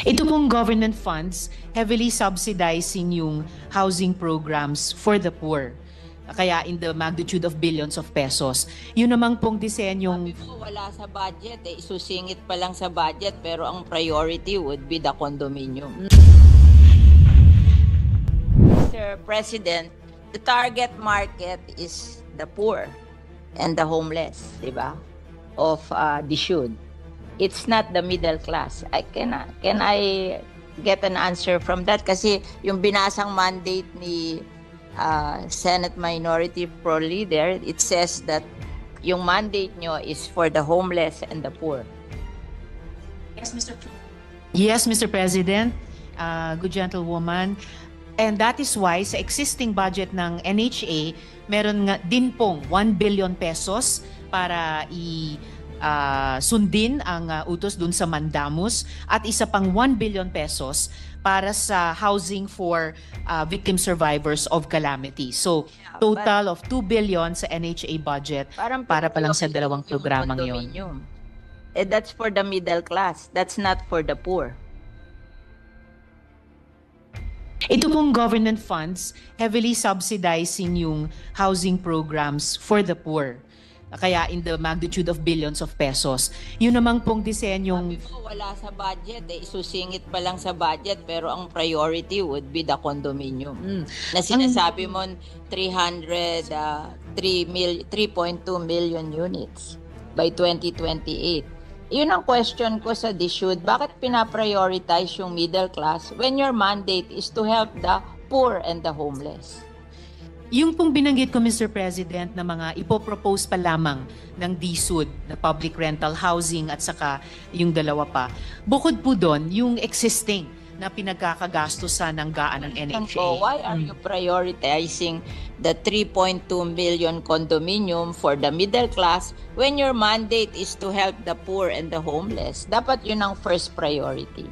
Ito pong government funds heavily subsidizing yung housing programs for the poor. Kaya in the magnitude of billions of pesos. Yun namang pong disenyong... Sabi mo, wala sa budget eh. Isusingit pa lang sa budget pero ang priority would be the condominium. Mr. President, the target market is the poor and the homeless, di ba? Of the DSUD. It's not the middle class. Can I get an answer from that? Kasi yung binasang mandate ni Senate Minority Pro Leader, it says that yung mandate nyo is for the homeless and the poor. Yes, Mr. President, good gentlewoman. And that is why sa existing budget ng NHA, meron nga din pong 1 billion pesos para sundin ang utos dun sa Mandamus at isa pang 1 billion pesos para sa housing for victim survivors of calamity. So, total of 2 billion sa NHA budget para pa lang sa dalawang programang yon. That's for the middle class. That's not for the poor. Ito pong government funds heavily subsidizing yung housing programs for the poor. Kaya in the magnitude of billions of pesos. Yun namang pong disenyong... Sabi mo, wala sa budget eh. Isusingit pa lang sa budget pero ang priority would be the condominium. Na sinasabi mo 3.2 million units by 2028. Yun ang question ko sa DSUD. Bakit pinaprioritize yung middle class when your mandate is to help the poor and the homeless? Yung pong binanggit ko, Mr. President, na mga ipopropose pa lamang ng DSUD na public rental housing at saka yung dalawa pa. Bukod po doon, yung existing na pinagkakagastusan ng gaan ng NHA. Why are you prioritizing the 3.2 million condominium for the middle class when your mandate is to help the poor and the homeless? Dapat yun ang first priority.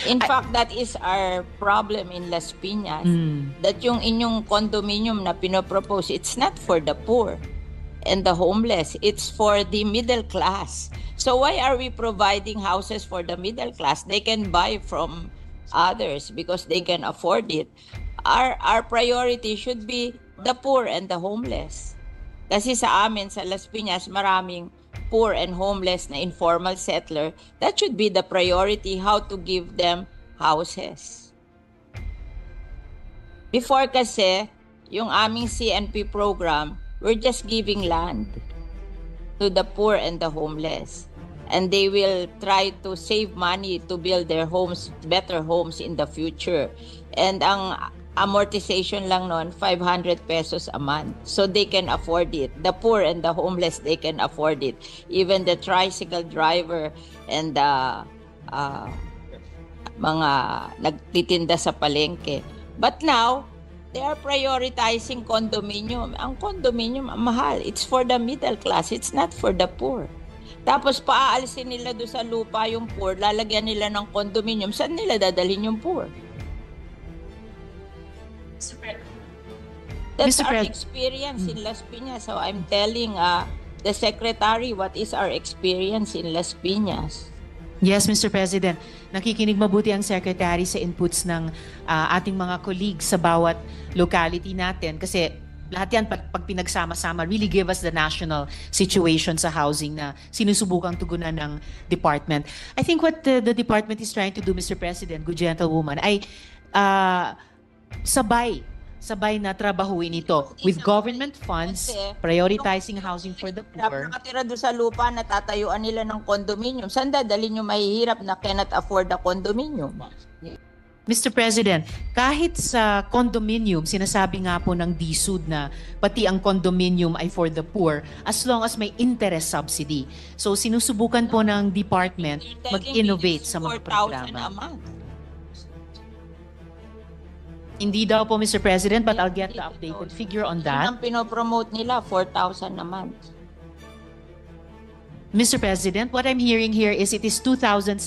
In fact, that is our problem in Las Piñas. That yung inyong condominium na pinopropose, it's not for the poor and the homeless. It's for the middle class. So why are we providing houses for the middle class? They can buy from others because they can afford it. Our priority should be the poor and the homeless. Kasi sa amin, sa Las Piñas, maraming poor and homeless na informal settler. That should be the priority, how to give them houses. Before kasi, yung aming CNP program, we're just giving land to the poor and the homeless. And they will try to save money to build their homes, better homes in the future. And ang amortization lang nun, 500 pesos a month. So they can afford it. The poor and the homeless, they can afford it. Even the tricycle driver and the mga nagtitinda sa palengke. But now, they are prioritizing condominium. Ang condominium, mahal. It's for the middle class. It's not for the poor. Tapos paaalisin nila doon sa lupa yung poor, lalagyan nila ng condominium. Saan nila dadalhin yung poor? That's our experience in Las Piñas. So I'm telling the Secretary what is our experience in Las Piñas. Yes, Mr. President. Nakikinig mabuti ang Secretary sa inputs ng ating mga colleagues sa bawat locality natin kasi lahat yan pag pinagsama-sama really give us the national situation sa housing na sinusubukang tugunan ng department. I think what the department is trying to do, Mr. President, good gentlewoman, ay sabay na trabahuin ito with government funds, prioritizing housing for the poor. Nakatira doon sa lupa, natatayuan nila ng condominium. Saan dadalhin yung mahihirap na cannot afford the condominium? Mr. President, kahit sa condominium, sinasabi nga po ng DSUD na pati ang condominium ay for the poor as long as may interest subsidy. So sinusubukan po ng department mag-innovate sa mga programa. Hindi daw po, Mr. President, but I'll get the updated figure on that. Ang pinopromote nila, 4,000 a month. Mr. President, what I'm hearing here is it is 2,600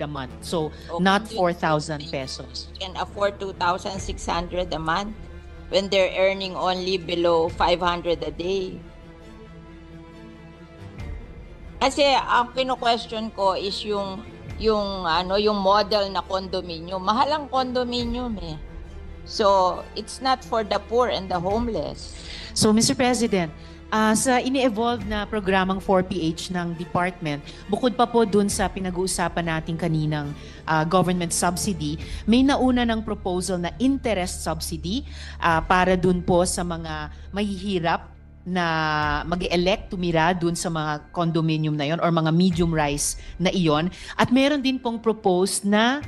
a month, so not 4,000 pesos. Can afford 2,600 a month when they're earning only below 500 a day. Kasi ang kino-question ko is yung yung model na condominium. Mahal ang condominium eh. So, it's not for the poor and the homeless. So, Mr. President, sa ini-evolve na programang 4PH ng department, bukod pa po dun sa pinag-uusapan natin kaninang government subsidy, may nauna ng proposal na interest subsidy para dun po sa mga mahihirap na mag-elect tumira dun sa mga condominium na yon or mga medium rise na iyon. At meron din pong proposed na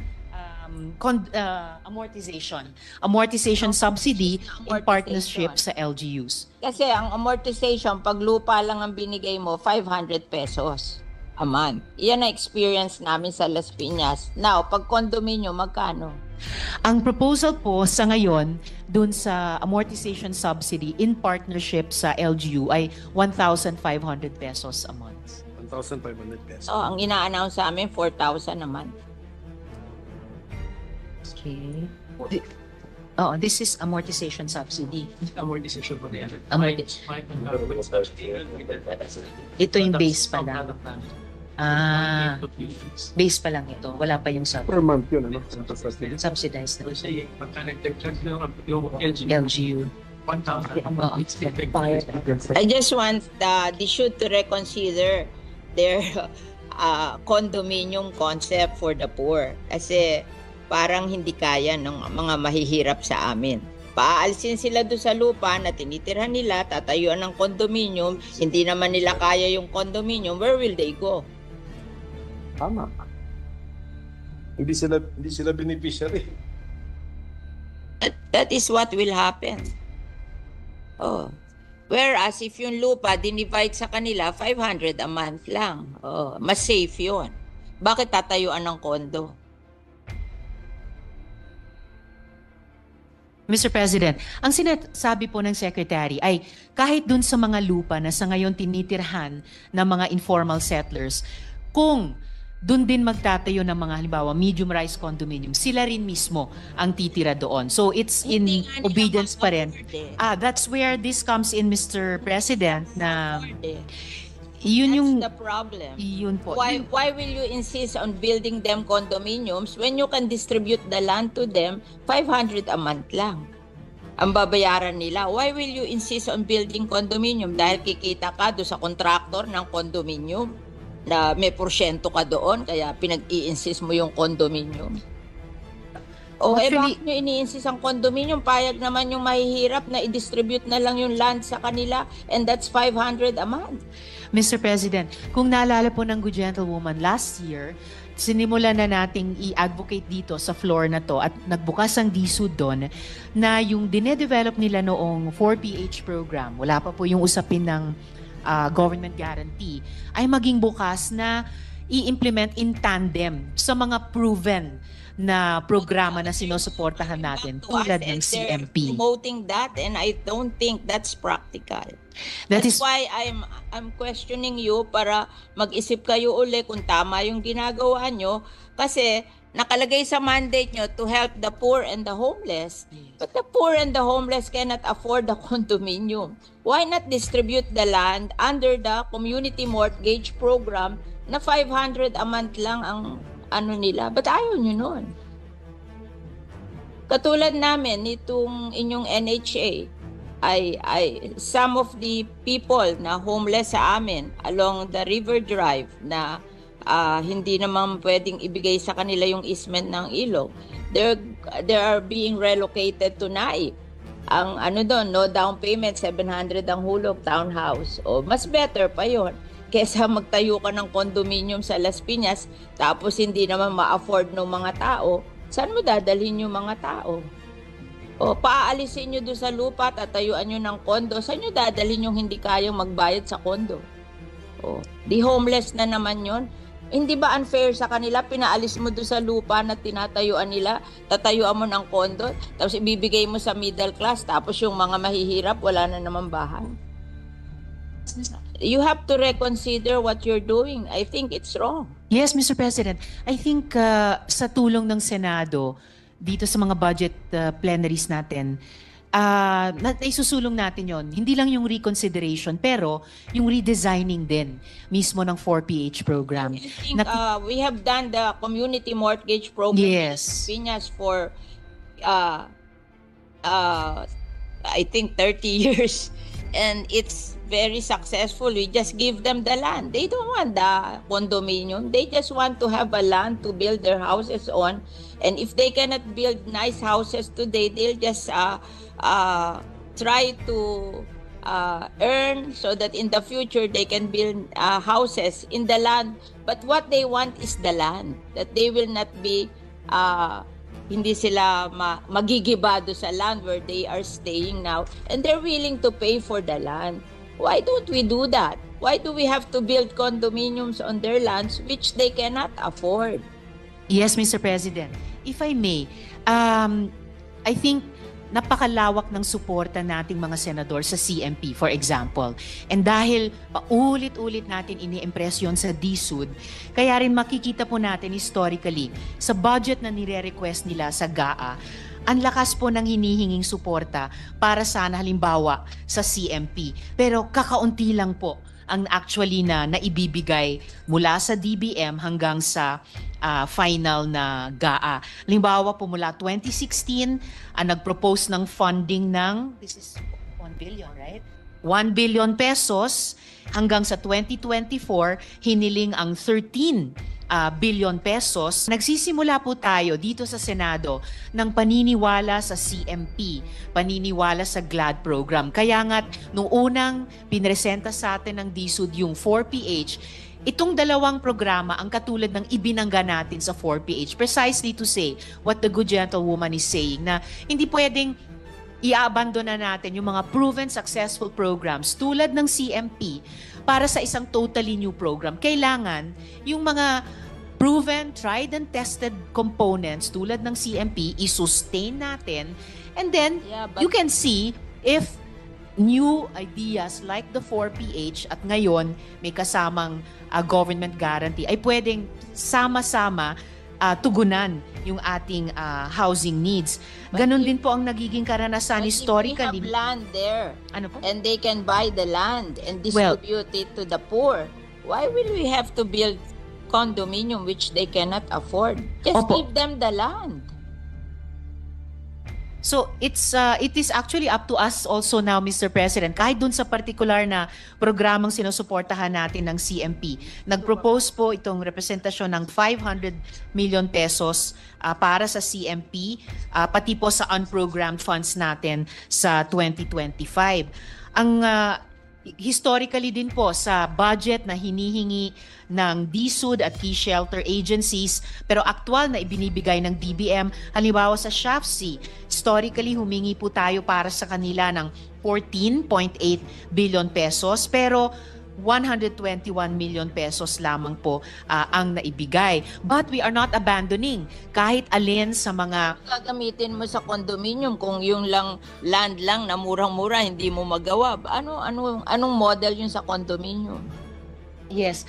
amortization subsidy in partnership sa LGUs. Kasi ang amortization, pag lupa lang ang binigay mo, 500 pesos a month. Yan ang experience namin sa Las Piñas. Now, pag condominium, magkano? Ang proposal po sa ngayon dun sa amortization subsidy in partnership sa LGU ay 1,500 pesos a month. 1,500 pesos. So, ang ina-announce sa amin, 4,000 a month. Okay. This is amortization subsidy. Amortization po na yan. Ito yung base pa lang. Base pa lang ito. Wala pa yung Per month yun, ano? subsidized na. Kasi pagka nag-check yung LGU. 1,000. I just want the should to reconsider their condominium concept for the poor. Kasi parang hindi kaya ng mga mahihirap sa amin. Paalisin sila doon sa lupa na tinitirhan nila, tatayuan ng condominium, hindi naman nila kaya yung condominium, where will they go? Tama. Hindi sila beneficiary. That is what will happen. Oh. Whereas if yung lupa dinivide sa kanila 500 a month lang. Oh, mas safe 'yon. Bakit tatayuan ng kondo? Mr. President, ang sinasabi po ng Secretary ay kahit dun sa mga lupa na sa ngayon tinitirhan ng mga informal settlers, kung dun din magtatayo ng mga halimbawa medium-rise condominium, sila rin mismo ang titira doon. So it's in Hindi nga nila obedience pa rin. ma-afford That's where this comes in, Mr. President, na eh. yun That's yung the problem. yun po. Why will you insist on building them condominiums when you can distribute the land to them 500 a month lang? Ang babayaran nila. Why will you insist on building condominium? Dahil kikita ka doon sa contractor ng condominium na may porsyento ka doon, kaya pinag-i-insist mo yung condominium. O Actually, bakit nyo ini-insist ang condominium? Payag naman yung mahihirap na i-distribute na lang yung land sa kanila, and that's 500 a month. Mr. President, kung naalala po ng Good Gentlewoman last year, sinimulan na nating i-advocate dito sa floor na to at nagbukas ang DSUD doon na yung dinedevelop nila noong 4PH program, wala pa po yung usapin ng government guarantee, ay maging bukas na i-implement in tandem sa mga proven na programa na sinusuportahan natin tulad ng CMP. Promoting that, and I don't think that's practical. That's why I'm questioning you para mag-isip kayo uli kung tama yung ginagawa nyo, kasi nakalagay sa mandate nyo to help the poor and the homeless. But the poor and the homeless cannot afford the condominium. Why not distribute the land under the community mortgage program na 500 a month lang ang ano nila? Ba't ayaw nyo nun? Katulad namin, itong inyong NHA, ay some of the people na homeless sa amin along the River Drive na hindi naman pwedeng ibigay sa kanila yung easement ng ilog, they are being relocated to Naik. Ang ano doon, no down payment, 700 ang hulog, townhouse. O mas better pa yon kesa magtayo ka ng condominium sa Las Piñas tapos hindi naman ma-afford ng mga tao. Saan mo dadalhin yung mga tao? O paaalisin nyo doon sa lupa, tatayuan nyo ng kondo, saan nyo dadalhin yung hindi kayang magbayad sa kondo? O, di homeless na naman yon. Hindi ba unfair sa kanila? Pinaalis mo doon sa lupa na tinatayuan nila, tatayuan mo ng kondo, tapos ibibigay mo sa middle class, tapos yung mga mahihirap, wala na naman bahay. You have to reconsider what you're doing. I think it's wrong. Yes, Mr. President. I think sa tulong ng Senado, dito sa mga budget plenaries natin, isusulong natin yon. Hindi lang yung reconsideration, pero yung redesigning din mismo ng 4PH program. I think we have done the community mortgage program Yes. in Piñas for I think 30 years, and it's very successful. We just give them the land. They don't want the condominium. They just want to have a land to build their houses on. And if they cannot build nice houses today, they'll just try to earn so that in the future they can build houses in the land. But what they want is the land, that they will not be hindi sila magigibado sa land where they are staying now, and they're willing to pay for the land. Why don't we do that? Why do we have to build condominiums on their lands which they cannot afford? Yes, Mr. President. If I may, I think napakalawak ng suporta nating mga senador sa CMP, for example. And dahil paulit-ulit natin ini-impress yun sa DSUD, kaya rin makikita po natin historically sa budget na nire-request nila sa GAA, ang lakas po ng hinihinging suporta para sana halimbawa sa CMP. Pero kakaunti lang po ang actually na naibibigay mula sa DBM hanggang sa final na GAA. Halimbawa po mula 2016, nag-propose ng funding ng, this is 1 billion, right? 1 billion pesos hanggang sa 2024, hiniling ang 13 billion pesos. Nagsisimula po tayo dito sa Senado ng paniniwala sa CMP, paniniwala sa GLAD program. Kaya nga't nung unang pinresenta sa atin ng DSUD yung 4PH, itong dalawang programa ang katulad ng ibinangga natin sa 4PH precisely to say what the good gentlewoman is saying, na hindi pwedeng i-abandona natin yung mga proven successful programs tulad ng CMP para sa isang totally new program. Kailangan yung mga proven, tried and tested components tulad ng CMP i-sustain natin, and then you can see if new ideas like the 4PH at ngayon may kasamang government guarantee ay pwedeng sama-sama tugunan yung ating housing needs. Ganon din po ang nagiging karanasan historically. If we have land there, ano po? and they can buy the land and distribute it to the poor, why will we have to build condominium which they cannot afford? Just Opo. give them the land. So it is actually up to us also now, Mr. President, kahit dun sa particular na programang sinusuportahan natin ng CMP. Nag-propose po itong representasyon ng 500 million pesos para sa CMP, pati po sa unprogrammed funds natin sa 2025. Ang historically din po sa budget na hinihingi ng DSUD at key shelter agencies pero aktual na ibinibigay ng DBM, halimbawa sa SHAFC, historically humingi po tayo para sa kanila ng 14.8 billion pesos pero 121 million pesos lamang po ang naibigay. But we are not abandoning kahit alin sa mga Gagamitin mo sa condominium kung yung land lang na murang-mura hindi mo magawa. Anong model yun sa condominium? yes.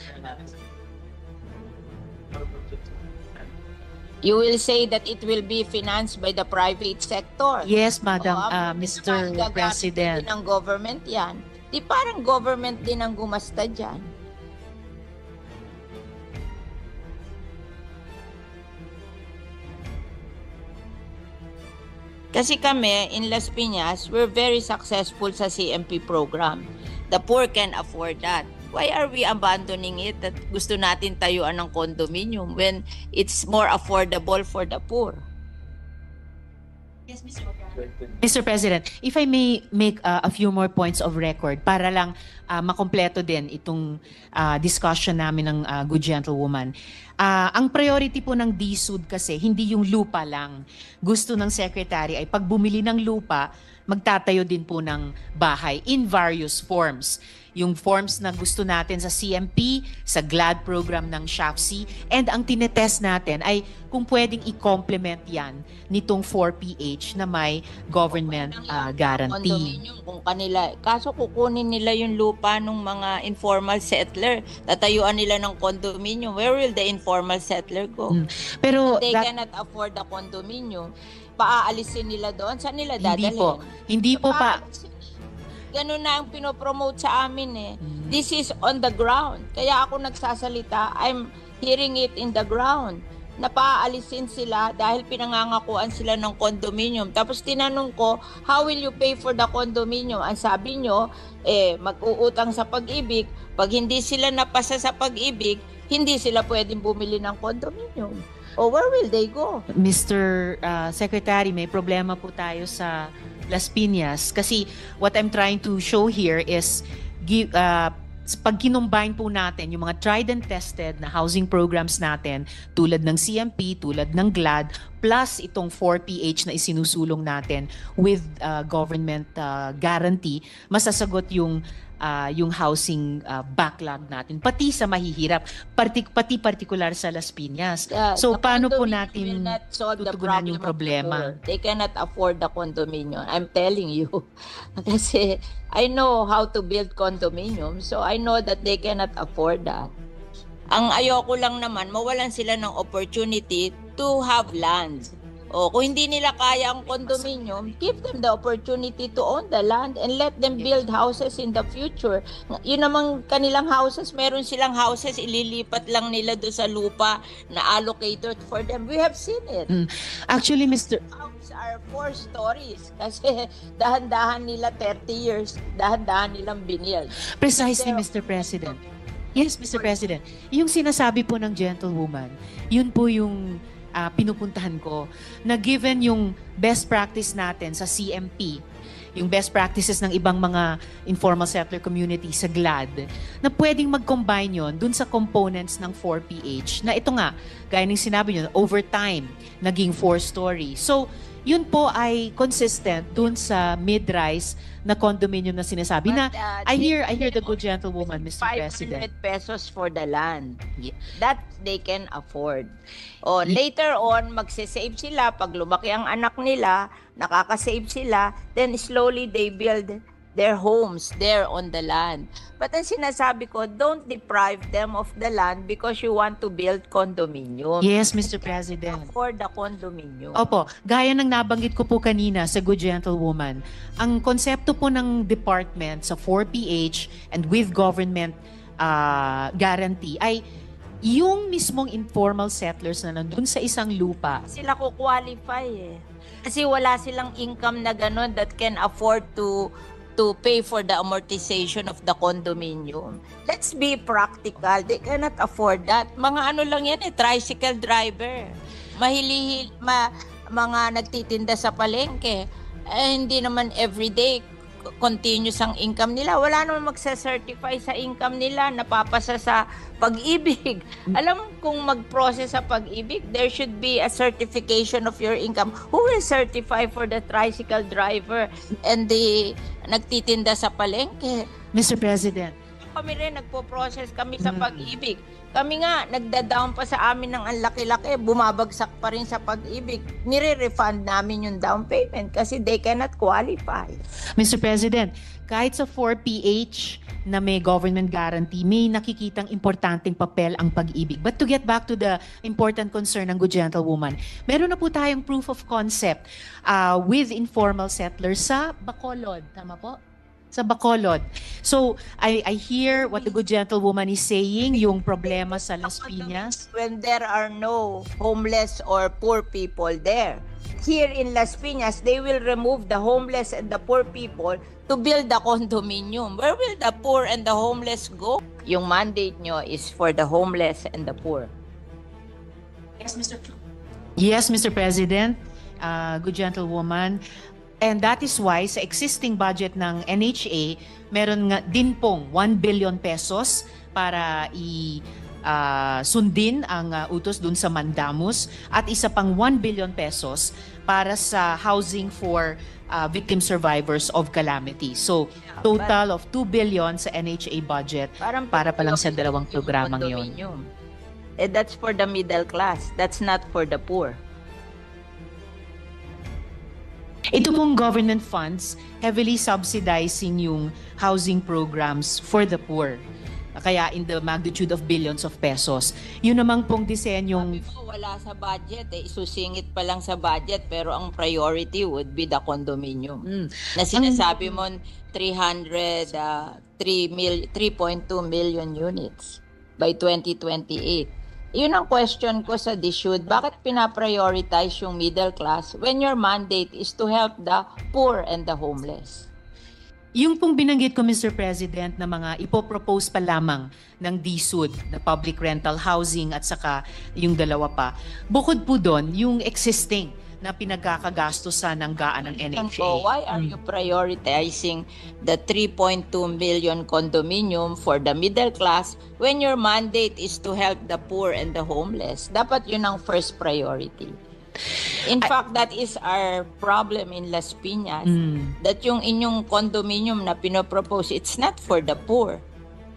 You will say that it will be financed by the private sector. Yes, Madam Mr. Gagamit President. din ng government yan. Di parang government din ang gumasta dyan. Kasi kami, in Las Piñas, we're very successful sa CMP program. The poor can afford that. Why are we abandoning it that gusto natin tayuan ng condominium when it's more affordable for the poor? Yes, Mr. President, if I may make a few more points of record para lang makompleto din itong discussion namin ng good gentlewoman. Ang priority po ng DSUD kasi hindi yung lupa lang. Gusto ng Secretary ay pag bumili ng lupa, magtatayo din po ng bahay in various forms. Yung forms na gusto natin sa CMP, sa GLAD program ng SHAFC, and ang tinetest natin ay kung pwedeng i-complement yan nitong 4PH na may government guarantee. Condominium kung kanila. Kaso kukunin nila yung lupa ng mga informal settler. Tatayuan nila ng condominium. Where will the informal settler go? Pero They cannot afford the condominium. paaalisin nila doon? Saan nila Hindi dadalhin? po. Hindi po pa. Ganun na ang pinopromote sa amin eh. This is on the ground. Kaya ako nagsasalita, I'm hearing it in the ground. Napaalisin sila dahil pinangangakuan sila ng condominium. Tapos tinanong ko, how will you pay for the condominium? Ang sabi nyo, mag-uutang sa Pag-ibig. Pag hindi sila napasa sa Pag-ibig, hindi sila pwedeng bumili ng condominium. O where will they go? Mr. Secretary, may problema po tayo sa Las Piñas kasi what I'm trying to show here is pag kinumbine po natin yung mga tried and tested na housing programs natin tulad ng CMP, tulad ng GLAD, plus itong 4PH na isinusulong natin with government guarantee, masasagot yung housing backlog natin, pati sa mahihirap, pati particular sa Las Piñas. So, paano po natin tutugunan yung problema? They cannot afford the condominium. I'm telling you. Kasi I know how to build condominium, so I know that they cannot afford that. Ang ayoko lang naman, mawalan sila ng opportunity to have land. O kung hindi nila kaya ang condominium, give them the opportunity to own the land and let them build houses in the future. Yun namang kanilang houses, meron silang houses, ililipat lang nila doon sa lupa na allocated for them. We have seen it. Actually, Mr. Houses are 4 stories kasi dahan-dahan nila 30 years, dahan-dahan nilang binild. Precisely, Mr. President. Yes, Mr. President. Yung sinasabi po ng gentlewoman, yun po yung pinupuntahan ko, na given yung best practice natin sa CMP, yung best practices ng ibang mga informal settler community sa GLAD, na pwedeng mag-combine yon dun sa components ng 4PH, na ito nga, gaya ng sinabi nyo, over time, naging 4-story. So, yun po ay consistent dun sa mid-rise na condominium na sinasabi na I hear the good gentlewoman, Mr. President. 500 pesos for the land. That they can afford. O later on, magsisave sila. Pag lumaki ang anak nila, nakakasave sila, then slowly they build their homes there on the land. But ang sinasabi ko, don't deprive them of the land because you want to build condominium. Yes, Mr. President. For the condominium. Opo, gaya ng nabanggit ko po kanina sa Good Gentlewoman, ang konsepto po ng department sa 4PH and with government guarantee ay yung mismong informal settlers na nandun sa isang lupa. Sila ko qualify eh. Kasi wala silang income na gano'n that can afford to pay for the amortization of the condominium. Let's be practical. They cannot afford that. Mga ano lang yan tricycle driver. Mga nagtitinda sa palengke. Hindi naman everyday continuous ang income nila. Wala naman magsa-certify sa income nila, napapasa sa Pag-ibig. Alam kung mag-process sa Pag-ibig, there should be a certification of your income. Who will certify for the tricycle driver and the nagtitinda sa palengke? Mr. President. Kami rin, nagpo-process kami sa Pag-ibig. Kami nga, nagda-down pa sa amin ng ang laki-laki, bumabagsak pa rin sa Pag-ibig. Nire-refund namin yung down payment kasi they cannot qualify. Mr. President, kahit sa 4PH na may government guarantee, may nakikitang importanteng papel ang Pag-ibig. But to get back to the important concern ng good gentlewoman, meron na po tayong proof of concept with informal settlers sa Bacolod. Tama po? Sa Bacolod. So, I hear what the good gentlewoman is saying, yung problema sa Las Piñas. When there are no homeless or poor people there. Here in Las Piñas, they will remove the homeless and the poor people to build the condominium. Where will the poor and the homeless go? Yung mandate nyo is for the homeless and the poor. Yes, Mr. President, good gentlewoman. And that is why sa existing budget ng NHA, meron nga din pong 1 billion pesos para sundin ang utos dun sa Mandamus at isa pang 1 billion pesos para sa housing for victim survivors of calamity. So, total of 2 billion sa NHA budget para pa lang sa dalawang programang yon. That's for the middle class. That's not for the poor. Ito pong government funds heavily subsidizing yung housing programs for the poor. Kaya in the magnitude of billions of pesos. Yun namang pong disenyong Sabi mo, wala sa budget eh. Isusingit pa lang sa budget pero ang priority would be the condominium. Na sinasabi mo 3.2 million units by 2028. Yun ang question ko sa DSUD. Bakit pinaprioritize yung middle class when your mandate is to help the poor and the homeless? yung pong binanggit ko, Mr. President, na mga ipopropose pa lamang ng DSUD, na public rental housing at saka yung dalawa pa. Bukod po doon, yung existing na pinagkakagastusan ng gaan ng NHA. So why are you prioritizing the 3.2 million condominium for the middle class when your mandate is to help the poor and the homeless? Dapat yun ang first priority. In fact, that is our problem in Las Piñas. That yung inyong condominium na pinopropose, it's not for the poor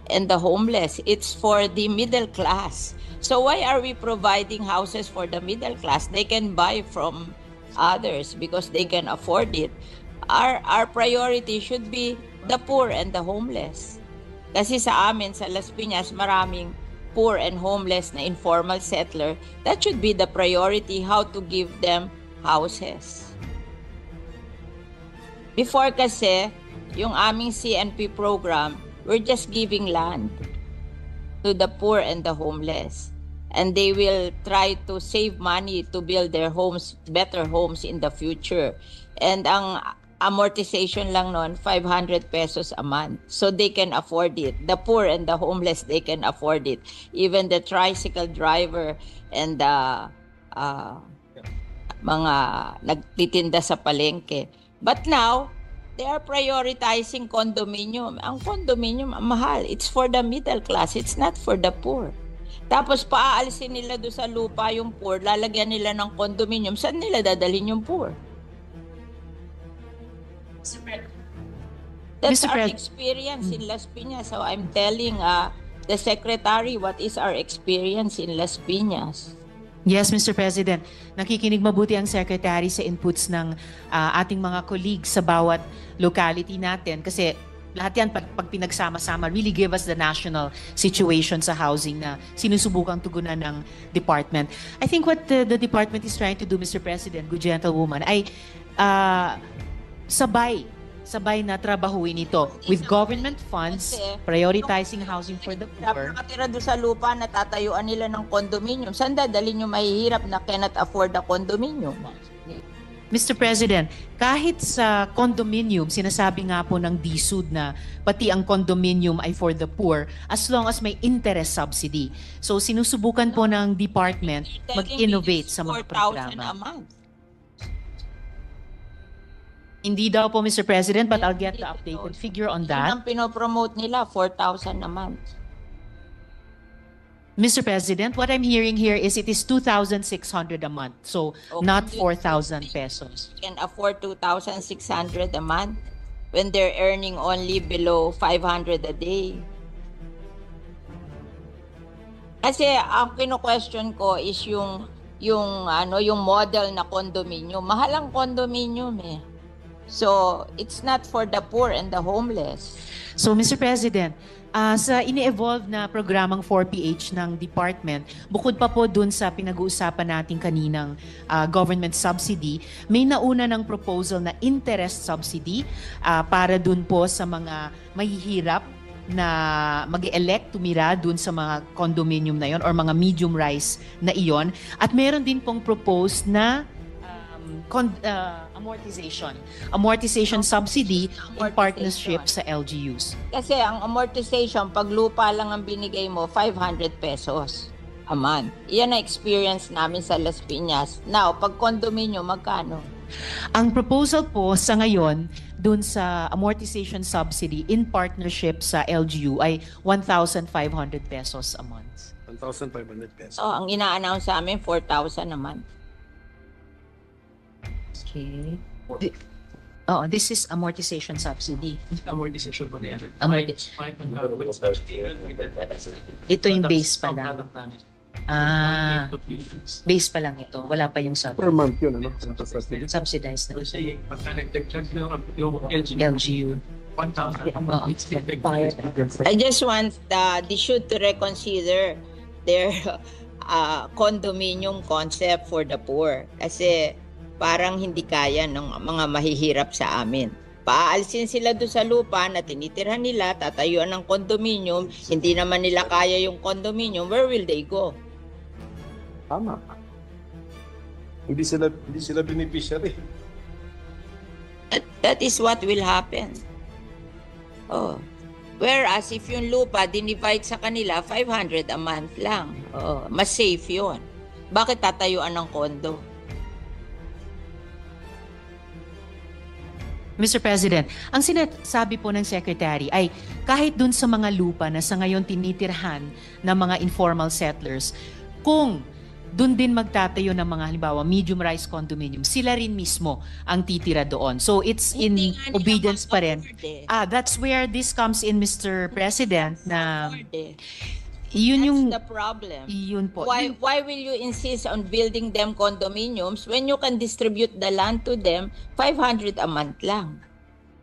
and the homeless. It's for the middle class. So why are we providing houses for the middle class? They can buy from others because they can afford it. Our priority should be the poor and the homeless. Kasi sa amin, sa Las Piñas, maraming poor and homeless na informal settler. That should be the priority, how to give them houses. Before kasi, yung aming CNP program, we're just giving land to the poor and the homeless. And they will try to save money to build their homes, better homes in the future. And ang amortization lang nun, 500 pesos a month. So they can afford it. The poor and the homeless, they can afford it. Even the tricycle driver and the mga nagtitinda sa palengke. But now, they are prioritizing condominium. Ang condominium, mahal. It's for the middle class. It's not for the poor. Tapos paaalisin nila doon sa lupa yung poor, lalagyan nila ng condominium. Saan nila dadalhin yung poor? That's our experience in Las Piñas. So I'm telling the secretary what is our experience in Las Piñas. Yes, Mr. President. Nakikinig mabuti ang Secretary sa inputs ng ating mga colleagues sa bawat locality natin. Kasi lahat yan, pag pinagsama-sama, really give us the national situation sa housing na sinusubukang tugunan ng department. I think what the department is trying to do, Mr. President, good gentlewoman, ay sabay na trabahuin ito with government funds, prioritizing housing for the poor. Nakatira doon sa lupa na tatayuan nila ng condominium. Saan dadalhin yung mahihirap na cannot afford the condominium? Mr. President, kahit sa condominium, sinasabi nga po ng DSUD na pati ang condominium ay for the poor as long as may interest subsidy. So sinusubukan po ng department mag-innovate sa mga 4,000 programa. a month. Hindi daw po, Mr. President, but I'll get the updated figure on Yun ang that. pinopromote nila, 4,000 a month. Mr. President, what I'm hearing here is it is 2,600 a month. So not 4,000 pesos. Can afford 2,600 a month when they're earning only below 500 a day. Kasi ang kino-question ko is yung model na condominium. Mahal ang condominium eh. So it's not for the poor and the homeless. So, Mr. President, sa ini-evolve na programang 4PH ng department, bukod pa po dun sa pinag-uusapan natin kaninang government subsidy, may nauna ng proposal na interest subsidy para dun po sa mga mahihirap na mag-elect tumira dun sa mga condominium na yon or mga medium rise na iyon. At meron din pong proposed na amortization subsidy in partnership sa LGUs. Kasi ang amortization, pag lupa lang ang binigay mo, 500 pesos a month. Iyan ang experience namin sa Las Piñas. Now, pag condominium, magkano? Ang proposal po sa ngayon dun sa amortization subsidy in partnership sa LGU ay 1,500 pesos a month. 1,500 pesos. So, ang ina-announce sa amin, 4,000 a month. Okay. This is amortization subsidy. Amortization pa na yan. Ito yung base pa lang. Base pa lang ito. Wala pa yung Per month yun, ano? subsidized na. Kasi pagka nag-check na yung LG, LGU. I just want the should to reconsider their condominium concept for the poor. Kasi parang hindi kaya ng mga mahihirap sa amin. Paalisin sila doon sa lupa na tinitirhan nila, tatayuan ng condominium, hindi naman nila kaya yung condominium, where will they go? Tama. Hindi sila beneficiary. That is what will happen. Oh. Whereas if yung lupa dinivide sa kanila 500 a month lang. Oh, mas safe 'yon. Bakit tatayuan ng kondo? Mr. President, ang sinasabi po ng Secretary ay kahit dun sa mga lupa na sa ngayon tinitirhan ng mga informal settlers, kung dun din magtatayo ng mga halimbawa medium-rise condominium, sila rin mismo ang titira doon. So it's in Hindi nga nila obedience pa rin. ma-afford eh. That's where this comes in, Mr. President, na Afford eh. yun yung That's the problem. yun po. Why will you insist on building them condominiums when you can distribute the land to them 500 a month lang?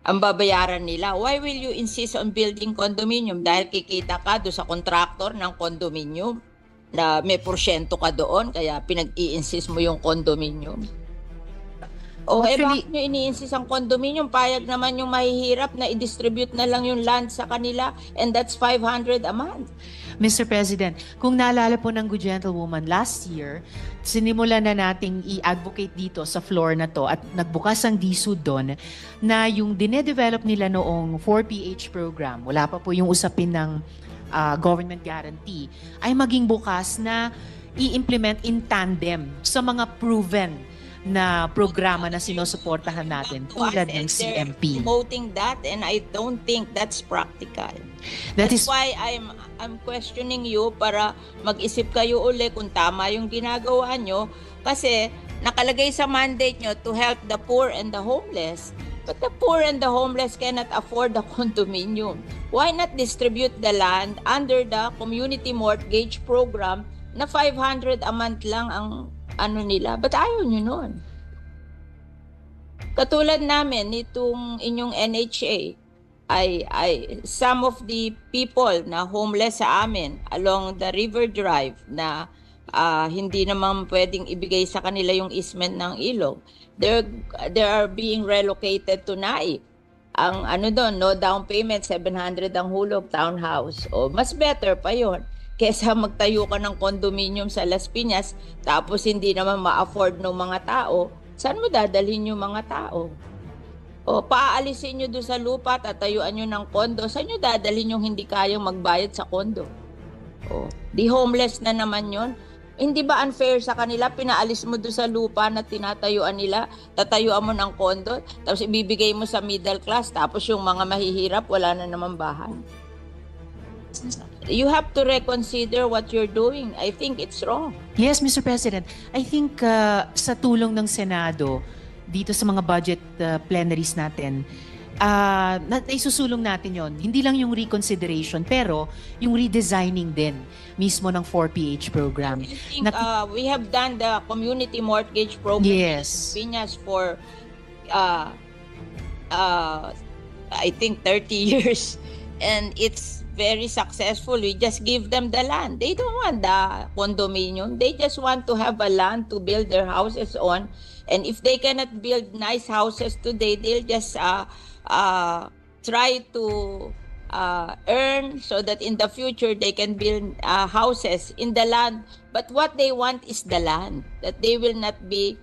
Ang babayaran nila. Why will you insist on building condominium? Dahil kikita ka do sa contractor ng condominium na may porsyento ka doon, kaya pinag-i-insist mo yung condominium. O Actually, bakit nyo ini-insist ang condominium? Payag naman yung mahihirap na i-distribute na lang yung land sa kanila, and that's 500 a month. Mr. President, kung naalala po ng good gentlewoman last year, sinimula na nating i-advocate dito sa floor na to at nagbukas ang DSUD doon na yung dinedevelop nila noong 4PH program, wala pa po yung usapin ng government guarantee, ay maging bukas na i-implement in tandem sa mga proven na programa na sinusuportahan natin tulad ng They're CMP. promoting that, and I don't think that's practical. That That's is why I'm questioning you para mag-isip kayo uli kung tama yung ginagawa nyo, kasi nakalagay sa mandate nyo to help the poor and the homeless. But the poor and the homeless cannot afford the condominium. Why not distribute the land under the community mortgage program na 500 a month lang ang ano nila? Ba't ayaw nyo nun? Katulad namin, itong inyong NHA, ay some of the people na homeless sa amin along the River Drive na hindi naman pwedeng ibigay sa kanila yung easement ng ilog, they are being relocated to Naik. Ang ano doon, no down payment, 700 ang hulog, townhouse. O mas better pa yon kesa magtayo ka ng condominium sa Las Piñas tapos hindi naman ma-afford ng mga tao. Saan mo dadalhin yung mga tao? O paaalisin nyo doon sa lupa, tatayuan nyo ng kondo, saan nyo dadalhin yung hindi kayang magbayad sa kondo? O, di homeless na naman yon. Hindi ba unfair sa kanila? Pinaalis mo doon sa lupa na tinatayuan nila, tatayuan mo ng kondo, tapos ibibigay mo sa middle class, tapos yung mga mahihirap, wala na naman bahay. You have to reconsider what you're doing. I think it's wrong. Yes, Mr. President. I think sa tulong ng Senado, dito sa mga budget plenaries natin, isusulong natin yon. Hindi lang yung reconsideration, pero yung redesigning din mismo ng 4PH program. I think we have done the community mortgage program Yes. in Piñas for I think 30 years, and it's very successful. We just give them the land. They don't want the condominium. They just want to have a land to build their houses on. And if they cannot build nice houses today, they'll just try to earn so that in the future they can build houses in the land. But what they want is the land. That they will not be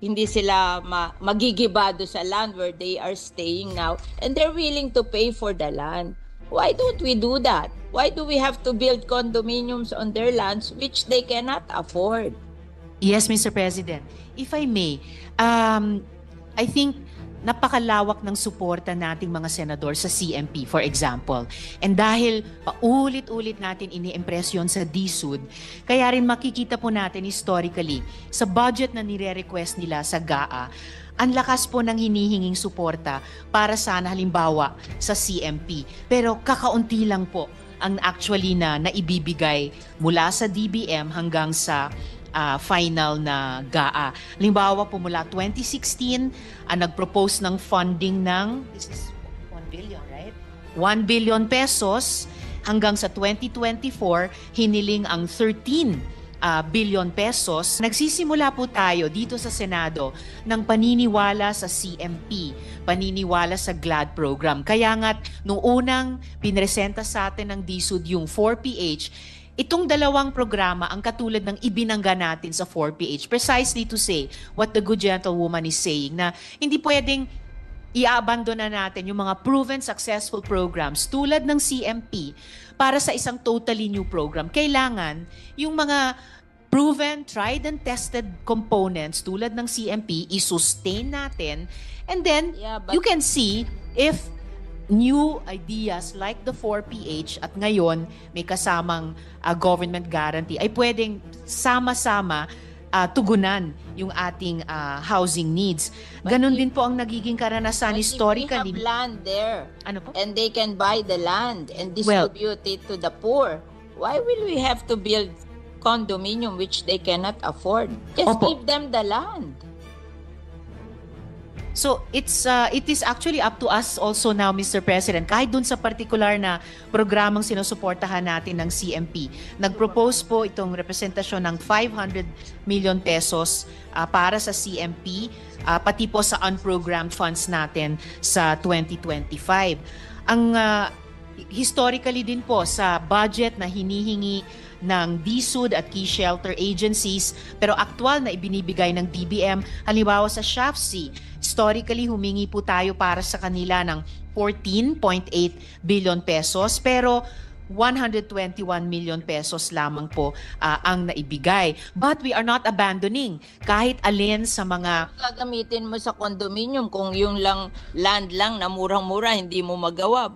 hindi sila magigibado sa land where they are staying now, and they're willing to pay for the land. Why don't we do that? Why do we have to build condominiums on their lands which they cannot afford? Yes, Mr. President. If I may, I think napakalawak ng suporta nating mga senador sa CMP, for example. And dahil paulit-ulit natin ini-impress yun sa DSUD, kaya rin makikita po natin historically sa budget na nire-request nila sa GAA, ang lakas po ng hinihinging suporta para sana halimbawa sa CMP. Pero kakaunti lang po ang actually na naibibigay mula sa DBM hanggang sa final na GAA. Halimbawa po mula 2016, nag-propose ng funding ng billion, right? 1 billion pesos hanggang sa 2024, hiniling ang 13 billion pesos. Nagsisimula po tayo dito sa Senado ng paniniwala sa CMP, paniniwala sa GLAD program. Kaya nga't nung unang pinresenta sa atin ng DSUD yung 4PH, itong dalawang programa ang katulad ng ibinangga natin sa 4PH, precisely to say what the good gentlewoman is saying, na hindi pwedeng i-abandona natin yung mga proven successful programs tulad ng CMP para sa isang totally new program. Kailangan yung mga proven, tried and tested components tulad ng CMP, i-sustain natin, and then you can see if new ideas like the 4PH at ngayon may kasamang government guarantee ay pwedeng sama-sama tugunan yung ating housing needs. Ganon din po ang nagiging karanasan historically. We have land there, Ano po? and they can buy the land and distribute it to the poor. Why will we have to build condominium which they cannot afford? Just Opo. give them the land. So it is actually up to us also now, Mr. President, kahit dun sa particular na programang sinusuportahan natin ng CMP. Nag-propose po itong representasyon ng 500 million pesos para sa CMP, pati po sa unprogrammed funds natin sa 2025. Ang historically din po sa budget na hinihingi ng DSUD at key shelter agencies pero aktual na ibinibigay ng DBM, halimbawa sa SHAFC, historically humingi po tayo para sa kanila ng 14.8 billion pesos pero 121 million pesos lamang po ang naibigay. But we are not abandoning kahit alin sa mga Gagamitin mo sa condominium kung yung land lang na murang-mura hindi mo magawa.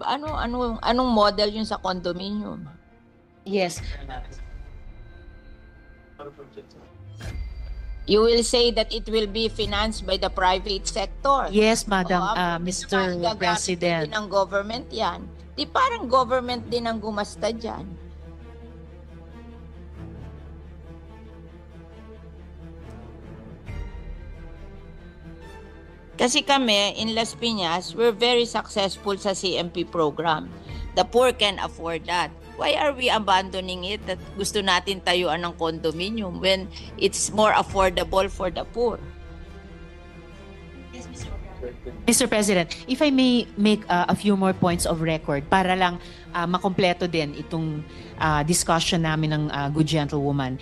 Anong model yun sa condominium? yes. You will say that it will be financed by the private sector. Yes, Madam Mr. Mr. President. Ng government yan. Di parang government din ang gumasta dyan. Kasi kami, in Las Piñas, we're very successful sa CMP program. The poor can afford that. Why are we abandoning it that gusto natin tayuan ng condominium when it's more affordable for the poor? Mr. President, if I may make a few more points of record para lang makompleto din itong discussion namin ng good gentlewoman.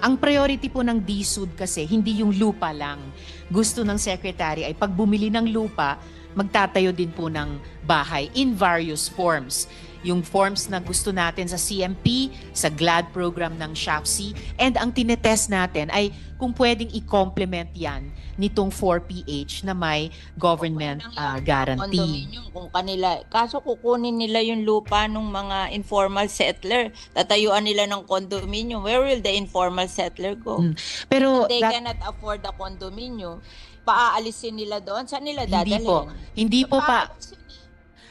Ang priority po ng DSUD kasi hindi yung lupa lang. Gusto ng Secretary ay pag bumili ng lupa, magtatayo din po ng bahay in various forms. Yung forms na gusto natin sa CMP, sa GLAD program ng SHAFC, and ang tinetest natin ay kung pwedeng i-complement yan nitong 4PH na may government guarantee. Condominium kung kanila. Kaso kukunin nila yung lupa ng mga informal settler. Tatayuan nila ng condominium. Where will the informal settler go? Pero They cannot afford the condominium. Paaalisin nila doon. Saan nila dadalhin? Hindi po pa.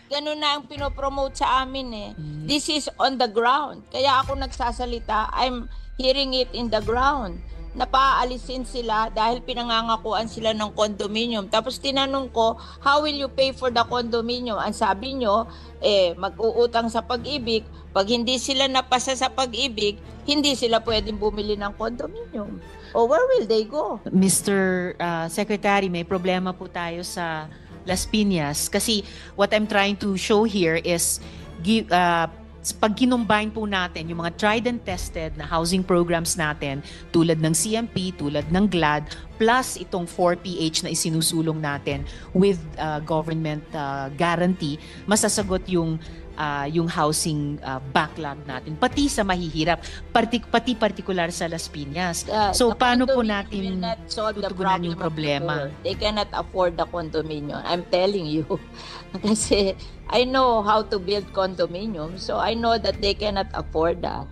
Ganun na ang pinopromote sa amin eh. This is on the ground. Kaya ako nagsasalita, I'm hearing it in the ground. Napaalisin sila dahil pinangangakuan sila ng condominium. Tapos tinanong ko, how will you pay for the condominium? Ang sabi nyo, mag-uutang sa Pag-ibig. Pag hindi sila napasa sa Pag-ibig, hindi sila pwedeng bumili ng condominium. O where will they go? Mr. Secretary, may problema po tayo sa Las Piñas kasi what I'm trying to show here is pag kinumbine po natin yung mga tried and tested na housing programs natin tulad ng CMP, tulad ng GLAD, plus itong 4PH na isinusulong natin with government guarantee, masasagot yung housing backlog natin, pati sa mahihirap, pati partikular sa Las Piñas. So, paano po natin tutugunan yung problema? They cannot afford the condominium. I'm telling you. Kasi I know how to build condominium, so I know that they cannot afford that.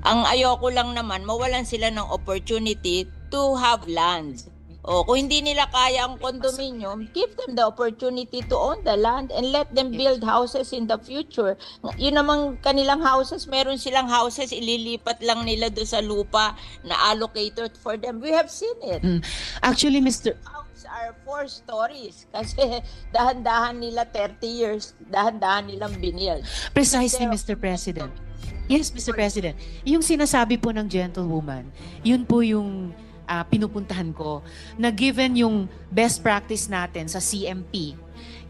Ang ayoko lang naman, mawalan sila ng opportunity to have land. O kung hindi nila kaya ang condominium, give them the opportunity to own the land and let them build houses in the future. Yun namang kanilang houses, meron silang houses, ililipat lang nila doon sa lupa na allocated for them. We have seen it. Actually, Mr. Houses are 4 stories kasi dahan-dahan nila 30 years, dahan-dahan nilang binild. Precisely, Mr. President. Yes, Mr. President. Yung sinasabi po ng gentlewoman, yun po yung pinupuntahan ko, na given yung best practice natin sa CMP,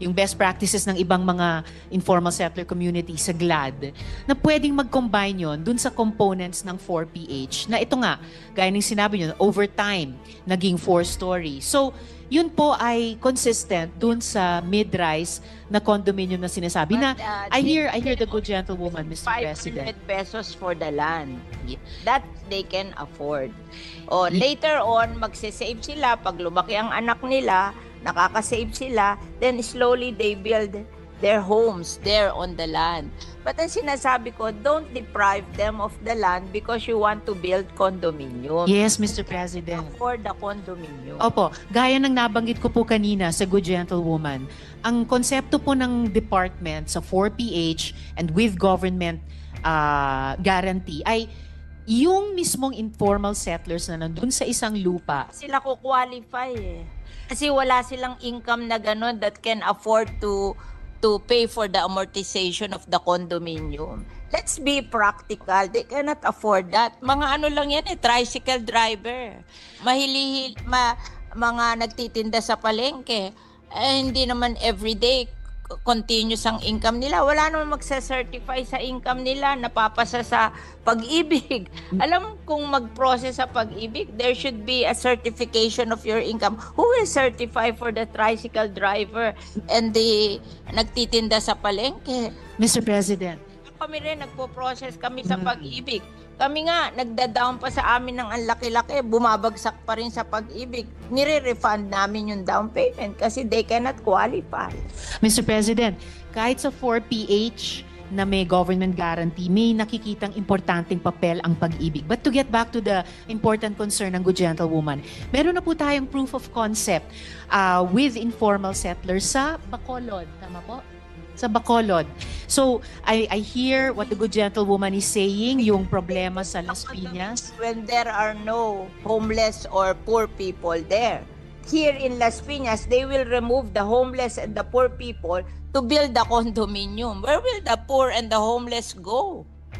yung best practices ng ibang mga informal settler community sa GLAD, na pwedeng mag-combine yun dun sa components ng 4PH, na ito nga, gaya ng sinabi nyo, over time, naging 4-story. So, yun po ay consistent dun sa mid-rise na condominium na sinasabi na I hear the good gentlewoman, Mr. 500 President. pesos for the land. That they can afford. O later on, magsisave sila. Pag lumaki ang anak nila, nakaka-save sila, then slowly they build their homes there on the land. But ang sinasabi ko, don't deprive them of the land because you want to build condominium. Yes, Mr. President. For the condominium. Opo, gaya ng nabanggit ko po kanina sa Good Gentlewoman, ang konsepto po ng department sa 4PH and with government guarantee ay yung mismong informal settlers na nandun sa isang lupa. Sila ko qualify eh. Kasi wala silang income na gano'n that can afford to pay for the amortization of the condominium. Let's be practical. They cannot afford that. Mga ano lang yan eh, tricycle driver. Mga nagtitinda sa palengke. Hindi naman everyday continuous ang income nila. Wala naman magsa-certify sa income nila, napapasa sa pag-ibig. Alam kung mag-process sa pag-ibig, there should be a certification of your income. Who will certify for the tricycle driver and the nagtitinda sa palengke? Mr. President. Kami rin, nagpo-process kami sa pag-ibig. Kami nga, nagda-down pa sa amin ng ang laki-laki, bumabagsak pa rin sa pag-ibig. Nire-refund namin yung down payment kasi they cannot qualify. Mr. President, kahit sa 4PH na may government guarantee, may nakikitang importanteng papel ang pag-ibig. But to get back to the important concern ng Good Gentlewoman, meron na po tayong proof of concept with informal settlers sa Bacolod. Tama po? Sa Bacolod. So, I hear what the Good Gentlewoman is saying, yung problema sa Las Piñas. When there are no homeless or poor people there. Here in Las Piñas, they will remove the homeless and the poor people to build the condominium. Where will the poor and the homeless go?